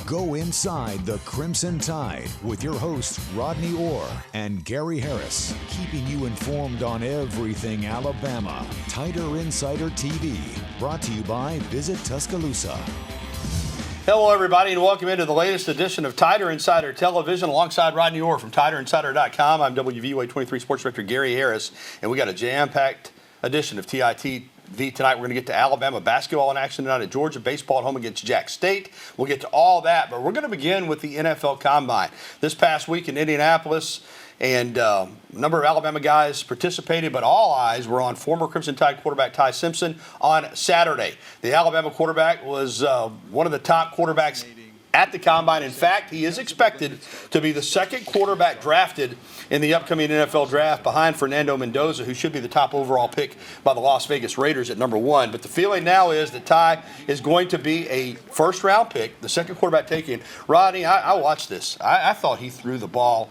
Go inside the Crimson Tide with your hosts Rodney Orr and Gary Harris, keeping you informed on everything Alabama. Tider Insider TV, brought to you by Visit Tuscaloosa. Hello, everybody, and welcome into the latest edition of Tider Insider Television alongside Rodney Orr from TiderInsider.com. I'm WVUA 23 Sports Director Gary Harris, and we got a jam-packed edition of TITV tonight. We're going to get to Alabama basketball in action tonight at Georgia, baseball at home against Jack State. We'll get to all that, but we're going to begin with the NFL Combine. This past week in Indianapolis, and a number of Alabama guys participated, but all eyes were on former Crimson Tide quarterback Ty Simpson on Saturday. The Alabama quarterback was one of the top quarterbacks at the Combine. In fact, he is expected to be the second quarterback drafted in the upcoming NFL draft behind Fernando Mendoza, who should be the top overall pick by the Las Vegas Raiders at number 1. But the feeling now is that Ty is going to be a first-round pick, the second quarterback taken. Rodney, I watched this. I thought he threw the ball.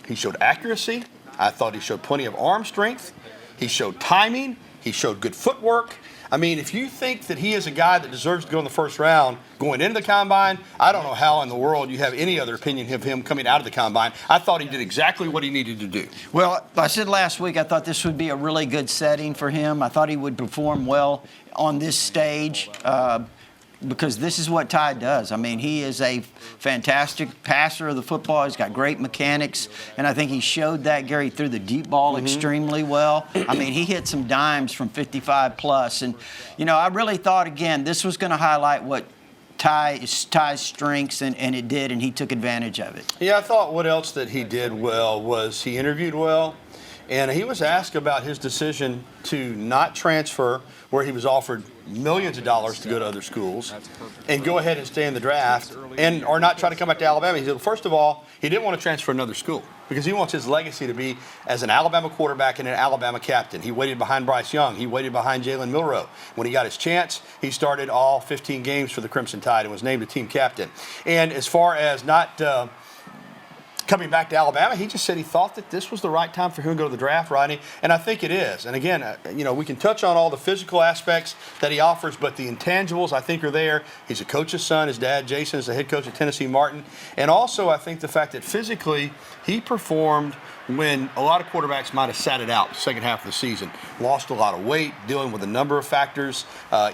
He showed accuracy. I thought he showed plenty of arm strength. He showed timing. He showed good footwork. I mean, if you think that he is a guy that deserves to go in the first round going into the Combine, I don't know how in the world you have any other opinion of him coming out of the Combine. I thought he did exactly what he needed to do. Well, I said last week I thought this would be a really good setting for him. I thought he would perform well on this stage. Because this is what Ty does. I mean, he is a fantastic passer of the football. He's got great mechanics, and I think he showed that, Gary, threw the deep ball extremely well. I mean, he hit some dimes from 55 plus, and I really thought again this was going to highlight what Ty's strengths, and it did, and he took advantage of it. Yeah, I thought what else that he did well was he interviewed well. And he was asked about his decision to not transfer, where he was offered millions of dollars to go to other schools, and go ahead and stay in the draft, or not try to come back to Alabama. He said, first of all, he didn't want to transfer to another school because he wants his legacy to be as an Alabama quarterback and an Alabama captain. He waited behind Bryce Young. He waited behind Jalen Milroe. When he got his chance, he started all 15 games for the Crimson Tide and was named a team captain. And as far as not coming back to Alabama, he just said he thought that this was the right time for him to go to the draft, Rodney, and I think it is. And again, we can touch on all the physical aspects that he offers, but the intangibles, I think, are there. He's a coach's son. His dad, Jason, is the head coach at Tennessee Martin. And also, I think the fact that physically he performed when a lot of quarterbacks might have sat it out the second half of the season, lost a lot of weight, dealing with a number of factors,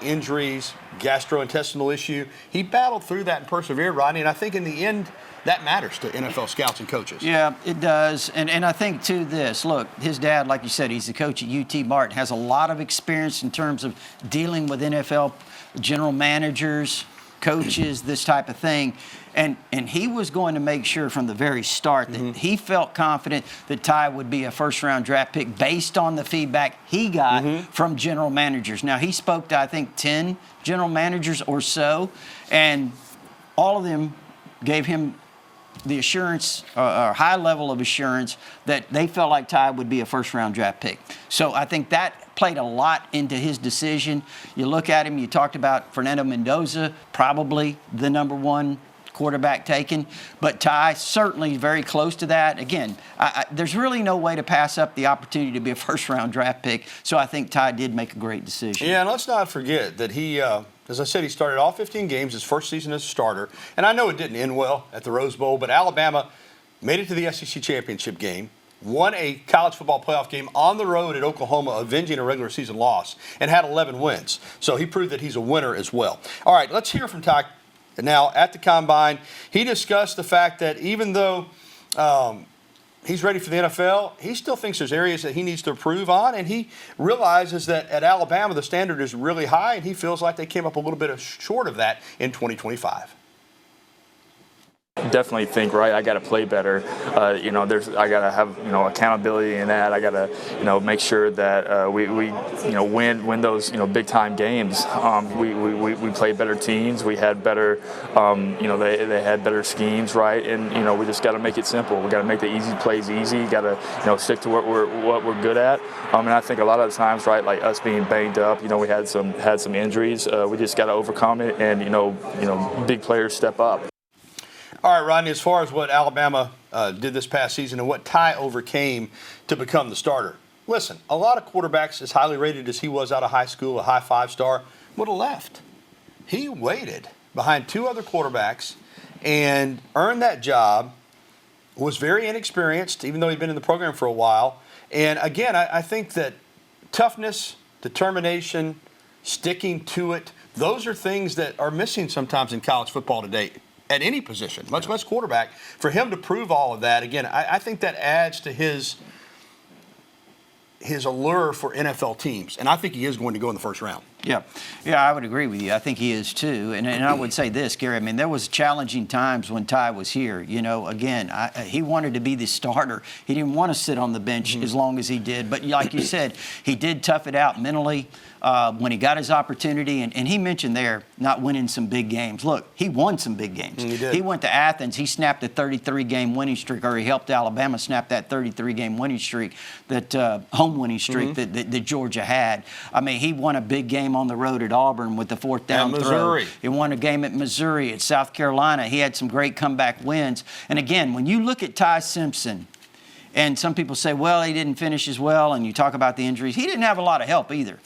injuries, gastrointestinal issue. He battled through that and persevered, Rodney, and I think in the end, that matters to NFL scouts and coaches. Yeah, it does. And I think, too, look, his dad, like you said, he's the coach at UT Martin, has a lot of experience in terms of dealing with NFL general managers, coaches, this type of thing. And he was going to make sure from the very start that he felt confident that Ty would be a first-round draft pick based on the feedback he got from general managers. Now, he spoke to, I think, 10 general managers or so, and all of them gave him the assurance, or high level of assurance, that they felt like Ty would be a first-round draft pick. So I think that played a lot into his decision. You look at him, you talked about Fernando Mendoza, probably the number 1 quarterback taken, but Ty certainly very close to that. Again, there's really no way to pass up the opportunity to be a first-round draft pick, so I think Ty did make a great decision. Yeah, and let's not forget that he, as I said, he started all 15 games his first season as a starter, and I know it didn't end well at the Rose Bowl, but Alabama made it to the SEC championship game, won a college football playoff game on the road at Oklahoma, avenging a regular season loss, and had 11 wins. So he proved that he's a winner as well. All right, let's hear from Ty. Now, at the Combine, he discussed the fact that even though he's ready for the NFL, he still thinks there's areas that he needs to improve on, and he realizes that at Alabama the standard is really high, and he feels like they came up a little bit short of that in 2025. Definitely think, right, I got to play better. I got to have, accountability in that. I got to, make sure that we win those, big time games. We played better teams. We had better, they had better schemes, right? And, we just got to make it simple. We got to make the easy plays easy. Got to, stick to what we're good at. And I think a lot of the times, right, like us being banged up, we had some injuries. We just got to overcome it, and, big players step up. All right, Rodney, as far as what Alabama did this past season and what Ty overcame to become the starter, listen, a lot of quarterbacks, as highly rated as he was out of high school, a high 5-star, would have left. He waited behind 2 other quarterbacks and earned that job, was very inexperienced, even though he'd been in the program for a while. And again, I think that toughness, determination, sticking to it, those are things that are missing sometimes in college football today at any position, much less quarterback. For him to prove all of that, again, I think that adds to his allure for NFL teams. And I think he is going to go in the first round. Yeah, I would agree with you. I think he is too. And I would say this, Gary, I mean, there was challenging times when Ty was here. You know, again, he wanted to be the starter. He didn't want to sit on the bench as long as he did. But like you said, he did tough it out mentally when he got his opportunity. And he mentioned there not winning some big games. Look, he won some big games. He did. He went to Athens. He snapped a 33-game winning streak, or he helped Alabama snap that 33-game winning streak, that home winning streak that Georgia had. I mean, he won a big game on the road at Auburn with the fourth down throw. He won a game at Missouri, at South Carolina. He had some great comeback wins. And again, when you look at Ty Simpson, and some people say, well, he didn't finish as well, and you talk about the injuries. He didn't have a lot of help either.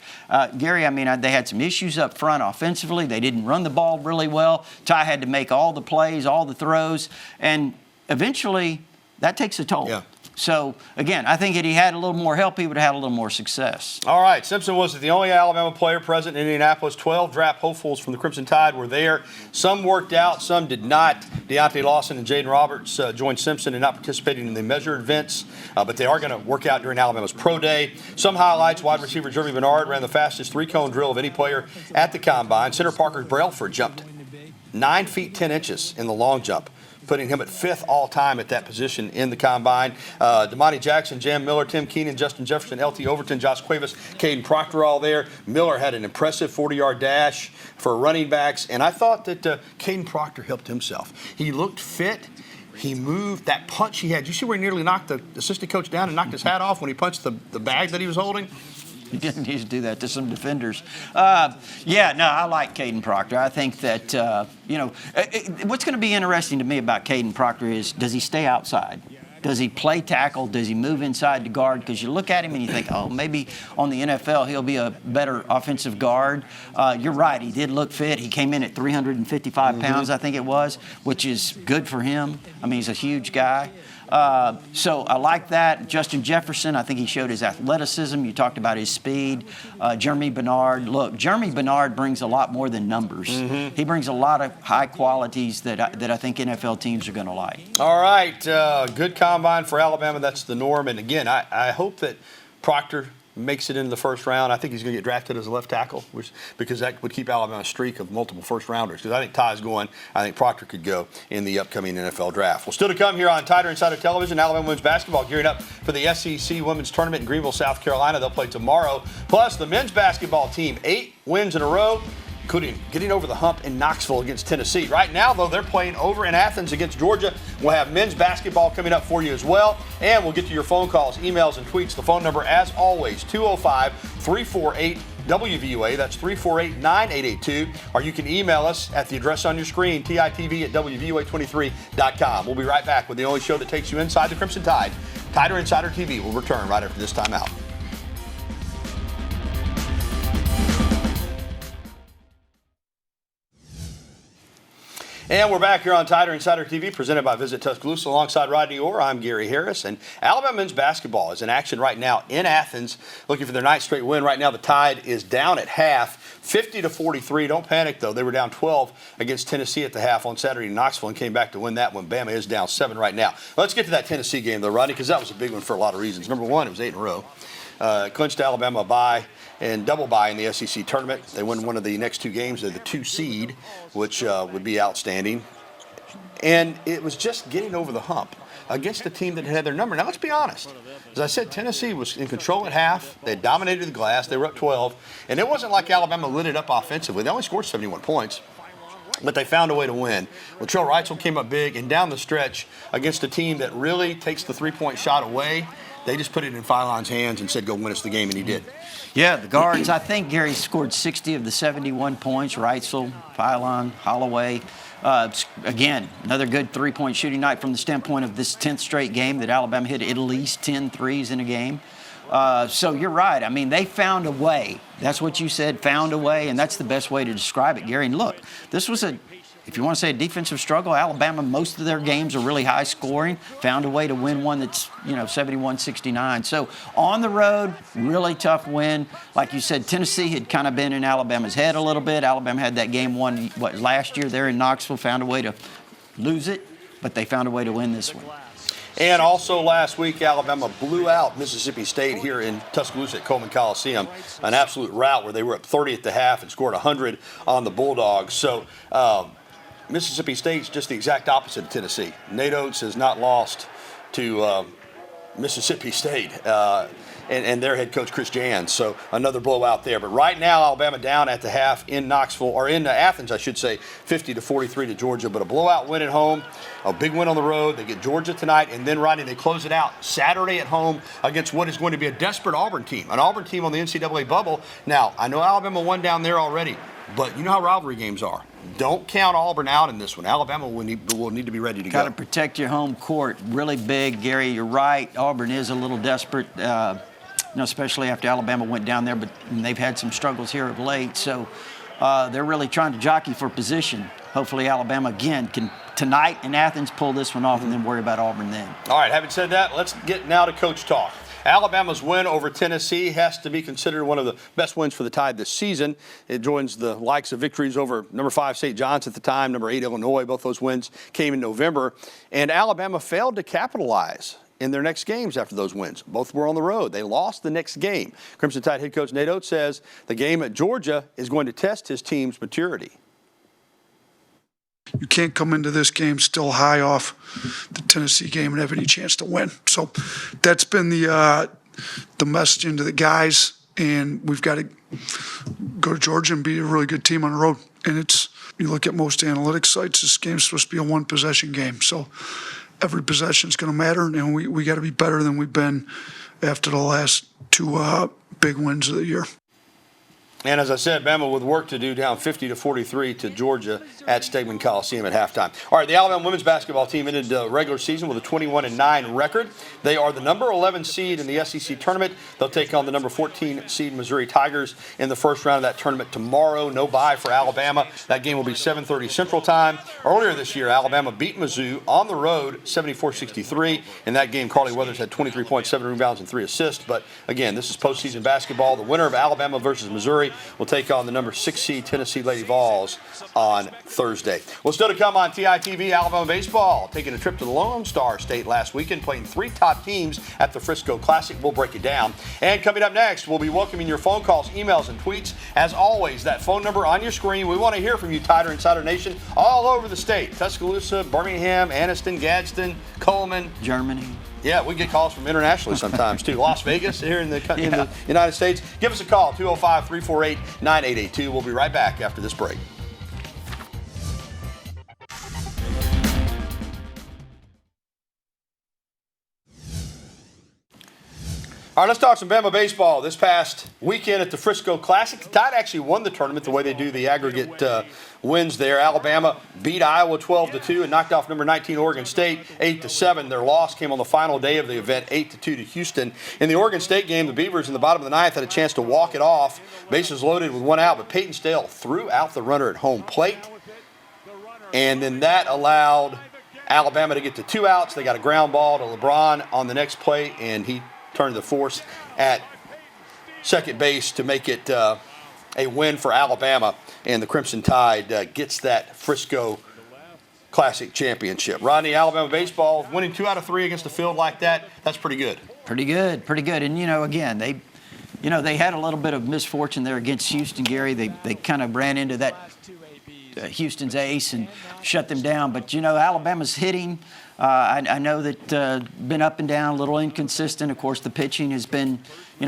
Gary, I mean, they had some issues up front offensively. They didn't run the ball really well. Ty had to make all the plays, all the throws, and eventually that takes a toll. Yeah. So, again, I think if he had a little more help, he would have had a little more success. All right, Simpson was the only Alabama player present in Indianapolis. 12 draft hopefuls from the Crimson Tide were there. Some worked out, some did not. Deontay Lawson and Jaden Roberts joined Simpson in not participating in the measured events, but they are going to work out during Alabama's Pro Day. Some highlights: wide receiver Jeremy Bernard ran the fastest three-cone drill of any player at the Combine. Center Parker Brailford jumped 9 feet 10 inches in the long jump, putting him at 5th all-time at that position in the Combine. Damani Jackson, Jam Miller, Tim Keenan, Justin Jefferson, L.T. Overton, Josh Cuevas, Caden Proctor all there. Miller had an impressive 40-yard dash for running backs, and I thought that Caden Proctor helped himself. He looked fit. He moved. That punch he had. You see where he nearly knocked the assistant coach down and knocked his hat off when he punched the bag that he was holding? He didn't need to do that to some defenders. I like Caden Proctor. I think that, what's going to be interesting to me about Caden Proctor is, does he stay outside? Does he play tackle? Does he move inside to guard? Because you look at him and you think, oh, maybe on the NFL he'll be a better offensive guard. You're right. He did look fit. He came in at 355 pounds, I think it was, which is good for him. I mean, he's a huge guy. So I like that. Justin Jefferson, I think he showed his athleticism. You talked about his speed. Jeremy Bernard. Look, Jeremy Bernard brings a lot more than numbers. He brings a lot of high qualities that I think NFL teams are going to like. All right. Good combine for Alabama. That's the norm. And again, I hope that Proctor makes it into the first round. I think he's going to get drafted as a left tackle, because that would keep Alabama's streak of multiple first-rounders. Because I think Ty's going. I think Proctor could go in the upcoming NFL draft. Well, still to come here on Tider Insider Television, Alabama women's basketball gearing up for the SEC Women's Tournament in Greenville, South Carolina. They'll play tomorrow. Plus, the men's basketball team, 8 wins in a row, including getting over the hump in Knoxville against Tennessee. Right now, though, they're playing over in Athens against Georgia. We'll have men's basketball coming up for you as well. And we'll get to your phone calls, emails, and tweets. The phone number, as always, 205-348-WVUA. That's 348-9882. Or you can email us at the address on your screen, TITV@WVUA23.com. We'll be right back with the only show that takes you inside the Crimson Tide. Tider Insider TV will return right after this timeout. And we're back here on Tider Insider TV, presented by Visit Tuscaloosa, alongside Rodney Orr. I'm Gary Harris, and Alabama men's basketball is in action right now in Athens, looking for their 9th straight win. Right now, the Tide is down at half, 50-43. Don't panic, though. They were down 12 against Tennessee at the half on Saturday in Knoxville and came back to win that one. Bama is down 7 right now. Let's get to that Tennessee game, though, Rodney, because that was a big one for a lot of reasons. Number one, it was 8 in a row. Clinched Alabama a bye and double bye in the SEC tournament. They win one of the next 2 games. They're the 2 seed, which would be outstanding. And it was just getting over the hump against a team that had their number. Now, let's be honest. As I said, Tennessee was in control at half. They dominated the glass. They were up 12. And it wasn't like Alabama lit it up offensively. They only scored 71 points. But they found a way to win. Latrell Wrightsell came up big, and down the stretch against a team that really takes the three-point shot away, they just put it in Philon's hands and said, go win us the game, and he did. Yeah, the guards, I think Gary scored 60 of the 71 points. Wrightsell, Philon, Holloway. Again, another good three-point shooting night from the standpoint of this 10th straight game that Alabama hit at least 10 threes in a game. So you're right. I mean, they found a way. That's what you said, found a way, and that's the best way to describe it, Gary. And look, this was a if you want to say a defensive struggle, Alabama, most of their games are really high scoring, found a way to win one that's, 71-69. So on the road, really tough win. Like you said, Tennessee had kind of been in Alabama's head a little bit. Alabama had that game won, last year there in Knoxville, found a way to lose it, but they found a way to win this one. And also last week, Alabama blew out Mississippi State here in Tuscaloosa at Coleman Coliseum, an absolute rout where they were up 30 at the half and scored 100 on the Bulldogs. So Mississippi State's just the exact opposite of Tennessee. Nate Oats has not lost to Mississippi State. And their head coach, Chris Jans. So another blowout there. But right now, Alabama down at the half in Knoxville, or in Athens, I should say, 50-43 to Georgia. But a blowout win at home, a big win on the road. They get Georgia tonight, and then, Rodney, they close it out Saturday at home against what is going to be a desperate Auburn team, an Auburn team on the NCAA bubble. Now, I know Alabama won down there already, but you know how rivalry games are. Don't count Auburn out in this one. Alabama will need to be ready to go. Got to protect your home court. Really big, Gary. You're right. Auburn is a little desperate. Especially after Alabama went down there, but they've had some struggles here of late. So they're really trying to jockey for position. Hopefully Alabama, again, can tonight in Athens pull this one off and then worry about Auburn then. All right, having said that, let's get now to coach talk. Alabama's win over Tennessee has to be considered one of the best wins for the Tide this season. It joins the likes of victories over number 5 St. John's at the time, number 8 Illinois. Both those wins came in November. And Alabama failed to capitalize in their next games after those wins. Both were on the road. They lost the next game. Crimson Tide head coach Nate Oats says the game at Georgia is going to test his team's maturity. You can't come into this game still high off the Tennessee game and have any chance to win. So that's been the messaging to the guys, and we've got to go to Georgia and be a really good team on the road. And you look at most analytics sites, this game's supposed to be a one-possession game. So every possession is going to matter, and we got to be better than we've been after the last 2 big wins of the year. And as I said, Bama with work to do, down 50-43 to Georgia at Stegman Coliseum at halftime. All right, the Alabama women's basketball team ended the regular season with a 21-9 record. They are the number 11 seed in the SEC tournament. They'll take on the number 14 seed Missouri Tigers in the first round of that tournament tomorrow. No bye for Alabama. That game will be 7:30 Central Time. Earlier this year, Alabama beat Mizzou on the road 74-63. In that game, Carly Weathers had 23 points, 7 rebounds, and 3 assists. But again, this is postseason basketball. The winner of Alabama versus Missouri will take on the number 6 seed Tennessee Lady Vols on Thursday. Well, still to come on TITV, Alabama baseball taking a trip to the Lone Star State last weekend, playing 3 top teams at the Frisco Classic. We'll break it down. And coming up next, we'll be welcoming your phone calls, emails, and tweets. As always, that phone number on your screen. We want to hear from you, Tider Insider Nation, all over the state. Tuscaloosa, Birmingham, Anniston, Gadsden, Coleman. Germany. Yeah, we get calls from internationally sometimes, too. Las Vegas here in the United States. Give us a call, 205-348-9882. We'll be right back after this break. All right, let's talk some Bama baseball. This past weekend at the Frisco Classic, the Tide actually won the tournament the way they do the aggregate wins there. Alabama beat Iowa 12-2 and knocked off number 19 Oregon State 8-7. Their loss came on the final day of the event, 8-2 to Houston. In the Oregon State game, the Beavers in the bottom of the 9th had a chance to walk it off. Bases loaded with 1 out, but Peyton Stale threw out the runner at home plate. And then that allowed Alabama to get to 2 outs. They got a ground ball to LeBron on the next play, and he turned the force at second base to make it a win for Alabama, and the Crimson Tide gets that Frisco Classic championship. Rodney, Alabama baseball winning 2 out of 3 against a field like that, that's pretty good. Pretty good. And, again, they had a little bit of misfortune there against Houston, Gary. They kind of ran into that Houston's ace and shut them down. But, Alabama's hitting. I know that been up and down, a little inconsistent. Of course, the pitching has been,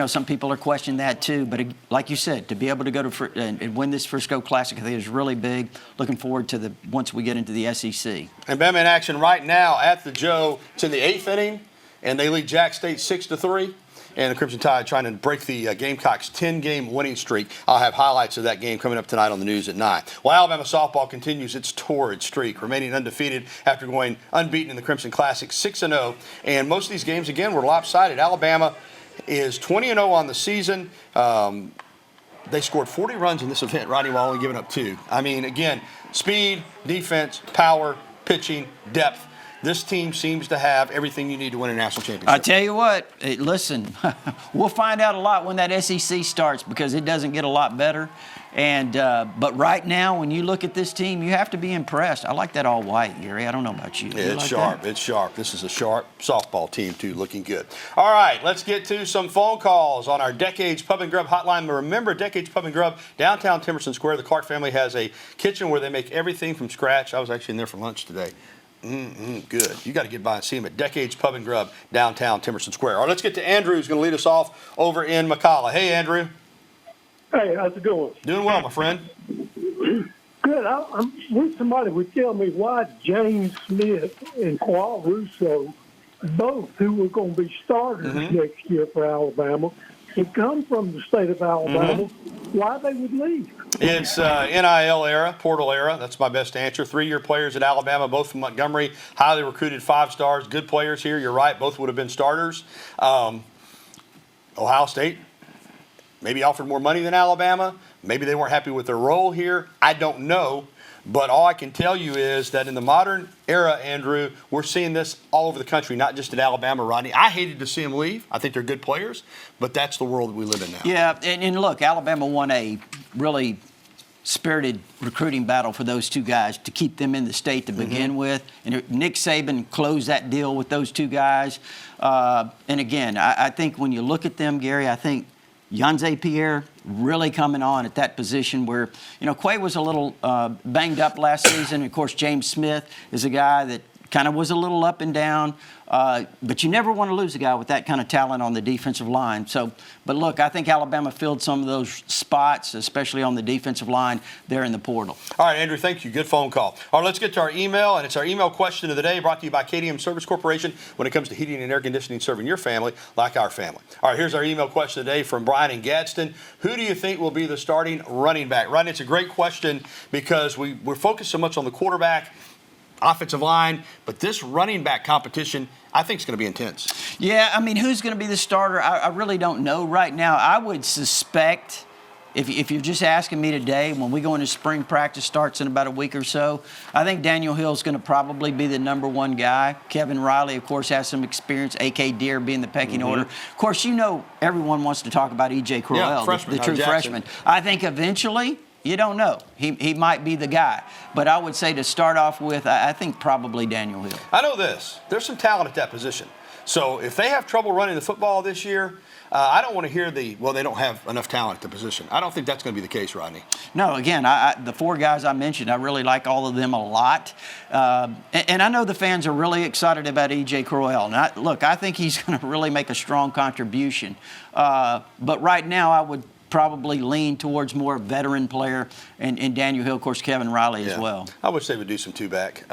some people are questioning that too. But like you said, to be able to go to and win this Frisco Classic, I think is really big. Looking forward to once we get into the SEC. And Bama in action right now at the Joe. It's in the 8th inning, and they lead Jack State 6-3. And the Crimson Tide trying to break the Gamecocks' 10-game winning streak. I'll have highlights of that game coming up tonight on the news at 9. Well, Alabama softball continues its torrid streak, remaining undefeated after going unbeaten in the Crimson Classic, 6-0. And most of these games, again, were lopsided. Alabama is 20-0 on the season. they scored 40 runs in this event, Rodney, while only giving up 2. I mean, again, speed, defense, power, pitching, depth. This team seems to have everything you need to win a national championship. I tell you what, listen, we'll find out a lot when that SEC starts because it doesn't get a lot better. And but right now, when you look at this team, you have to be impressed. I like that all white, Gary. I don't know about you. Yeah, You it's like sharp. that? It's sharp. This is a sharp softball team, too, looking good. All right, let's get to some phone calls on our Decades Pub and Grub hotline. Remember, Decades Pub and Grub, downtown Timerson Square. The Clark family has a kitchen where they make everything from scratch. I was actually in there for lunch today. Good. You got to get by and see them at Decades Pub and Grub, downtown Timerson Square. All right, let's get to Andrew, who's going to lead us off over in McCalla. Hey, Andrew. Hey, how's it going? Doing well, my friend. Good. I wish somebody would tell me why James Smith and Qual Russo, both who were going to be starters next year for Alabama, would come from the state of Alabama, why they would leave. It's NIL era, portal era. That's my best answer. 3-year players at Alabama, both from Montgomery, highly recruited 5 stars, good players here. You're right, both would have been starters. Ohio State maybe offered more money than Alabama. Maybe they weren't happy with their role here. I don't know. But all I can tell you is that in the modern era, Andrew, we're seeing this all over the country, not just at Alabama, Rodney. I hated to see them leave. I think they're good players, but that's the world that we live in now. Yeah, and look, Alabama won a really spirited recruiting battle for those 2 guys to keep them in the state to begin with. And Nick Saban closed that deal with those 2 guys. And again, I think when you look at them, Gary, I think Yanze Pierre really coming on at that position where, Quay was a little banged up last season. Of course, James Smith is a guy that kind of was a little up and down. But you never want to lose a guy with that kind of talent on the defensive line. But look, I think Alabama filled some of those spots, especially on the defensive line there in the portal. All right, Andrew, thank you. Good phone call. All right, let's get to our email, and it's our email question of the day brought to you by KDM Service Corporation when it comes to heating and air conditioning, serving your family like our family. All right, here's our email question of the day from Brian in Gadsden. Who do you think will be the starting running back? Rodney, it's a great question because we're focused so much on the quarterback, offensive line, but this running back competition, I think, is going to be intense. Yeah, I mean, who's going to be the starter? I really don't know right now. I would suspect, if you're just asking me today, when we go into spring practice starts in about a week or so, I think Daniel Hill's going to probably be the number 1 guy. Kevin Riley, of course, has some experience. A.K. Deere being the pecking order. Of course, everyone wants to talk about E.J. Crowell, the true freshman. I think eventually, you don't know. He might be the guy. But I would say to start off with, I think probably Daniel Hill. I know this. There's some talent at that position. So if they have trouble running the football this year, I don't want to hear they don't have enough talent at the position. I don't think that's going to be the case, Rodney. No, again, the 4 guys I mentioned, I really like all of them a lot. And I know the fans are really excited about E.J. Crowell. And I think he's going to really make a strong contribution. But right now, I would probably lean towards more veteran player and Daniel Hill, of course, Kevin Riley as well. I wish they would do some 2-back.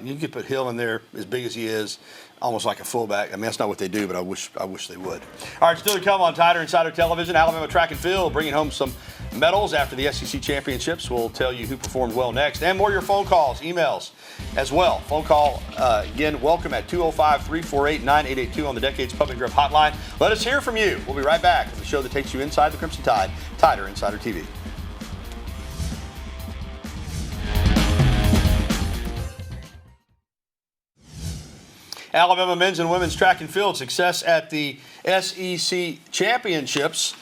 You could put Hill in there as big as he is, almost like a fullback. I mean, that's not what they do, but I wish they would. All right, still to come on Tider Insider Television, Alabama Track and Field bringing home some medals after the SEC championships. We'll tell you who performed well next. And more of your phone calls, emails as well. Phone call, again, welcome at 205-348-9882 on the Decades Pub and Grub hotline. Let us hear from you. We'll be right back with the show that takes you inside the Crimson Tide, Tider Insider TV. Alabama men's and women's track and field success at the SEC championships.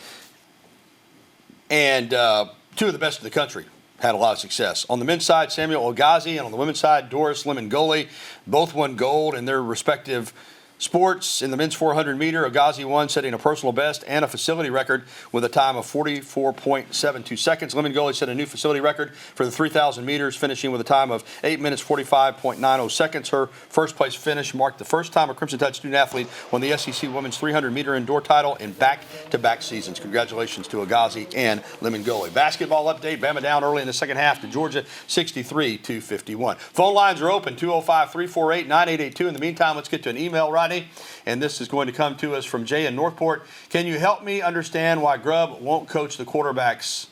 And 2 of the best in the country had a lot of success. On the men's side, Samuel Ogazi, and on the women's side, Doris Lemngole. Both won gold in their respective sports. In the men's 400-meter, Ogazi won, setting a personal best and a facility record with a time of 44.72 seconds. Lemngole set a new facility record for the 3,000 meters, finishing with a time of 8 minutes 45.90 seconds. Her first-place finish marked the first time a Crimson Tide student-athlete won the SEC women's 300-meter indoor title in back-to-back seasons. Congratulations to Ogazi and Lemngole. Basketball update, Bama down early in the second half to Georgia, 63-51. Phone lines are open, 205-348-9882. In the meantime, let's get to an email, Rodney. And this is going to come to us from Jay in Northport. Can you help me understand why Grubb won't coach the quarterbacks?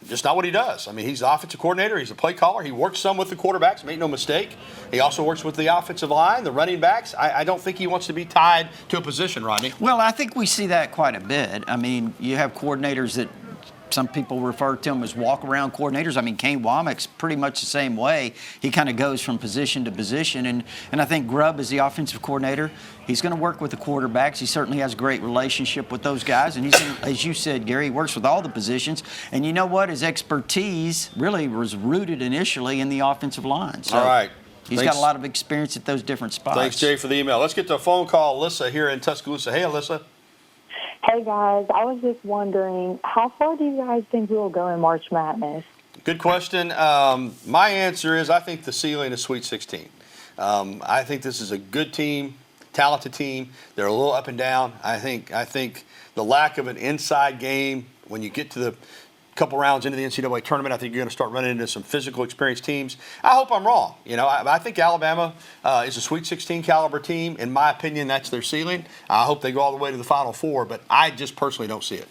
just not what he does. I mean, he's the offensive coordinator. He's a play caller. He works some with the quarterbacks, make no mistake. He also works with the offensive line, the running backs. I don't think he wants to be tied to a position, Rodney. Well, I think we see that quite a bit. I mean, you have coordinators that some people refer to them as walk-around coordinators. I mean, Kane Womack's pretty much the same way. He kind of goes from position to position. And I think Grubb is the offensive coordinator. He's going to work with the quarterbacks. He certainly has a great relationship with those guys. And he's, as you said, Gary, he works with all the positions. And you know what? His expertise really was rooted initially in the offensive line. So all right. He's got a lot of experience at those different spots. Thanks, Jay, for the email. Let's get to a phone call. Alyssa here in Tuscaloosa. Hey, Alyssa. Hey, guys. I was just wondering, how far do you guys think we will go in March Madness? Good question. My answer is I think the ceiling is Sweet 16. I think this is a good team, talented team. They're a little up and down. I think the lack of an inside game when you get to the couple rounds into the NCAA tournament, I think you're going to start running into some physical experienced teams. I hope I'm wrong. You know, I think Alabama is a Sweet 16 caliber team. In my opinion, that's their ceiling. I hope they go all the way to the Final Four, but I just personally don't see it.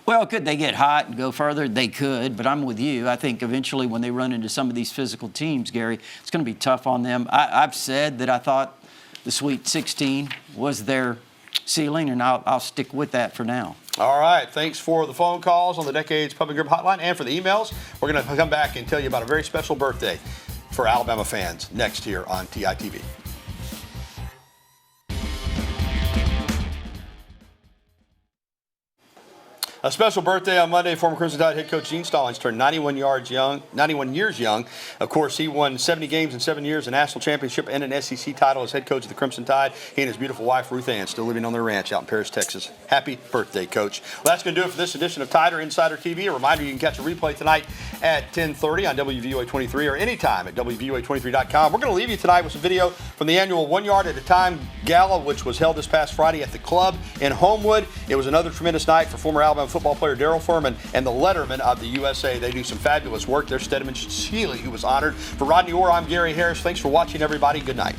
Well, could they get hot and go further? They could, but I'm with you. I think eventually when they run into some of these physical teams, Gary, it's going to be tough on them. I've said that I thought the Sweet 16 was their ceiling, and I'll stick with that for now. All right. Thanks for the phone calls on the Decades Public Group Hotline and for the emails. We're going to come back and tell you about a very special birthday for Alabama fans next here on TITV. A special birthday on Monday. Former Crimson Tide head coach Gene Stallings turned 91 years young. Of course, he won 70 games in 7 years, a national championship, and an SEC title as head coach of the Crimson Tide. He and his beautiful wife, Ruth Ann, still living on their ranch out in Paris, Texas. Happy birthday, Coach. Well, that's going to do it for this edition of Tider Insider TV. A reminder, you can catch a replay tonight at 10:30 on WVUA 23 or anytime at WVUA23.com. We're going to leave you tonight with some video from the annual 1 Yard at a Time Gala, which was held this past Friday at the club in Homewood. It was another tremendous night for former Alabama football player Darryl Furman and the Letterman of the USA. They do some fabulous work. There's Stedman Shealy, who was honored. For Rodney Orr, I'm Gary Harris. Thanks for watching, everybody. Good night.